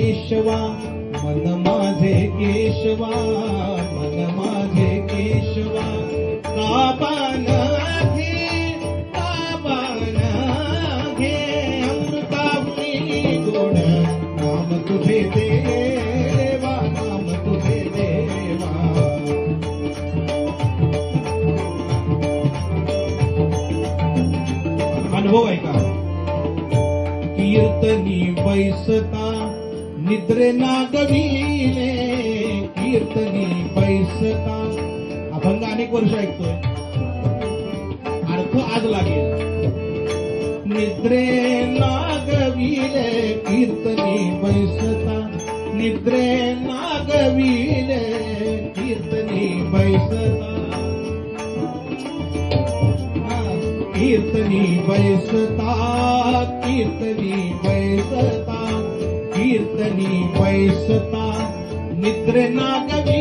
केशवा मन माझे केशवा मन माझे केशवा काबान घे अमृताहुनी गोड नाम तुझे देवा नाम तुझे देवा अनुभव आहे का कीर्तनी बैसता निद्रे नागविले कीर्तनी बैसता अभंग अनेक वर्ष ऐकतोय अर्थ आज लागेल निद्रे नागविले कीर्तनी बैसता निद्रे नागविले कीर्तनी बैसता कीर्तनी बैसता कीर्तनी बैसता कीर्तनी बैसता निद्रे नागवी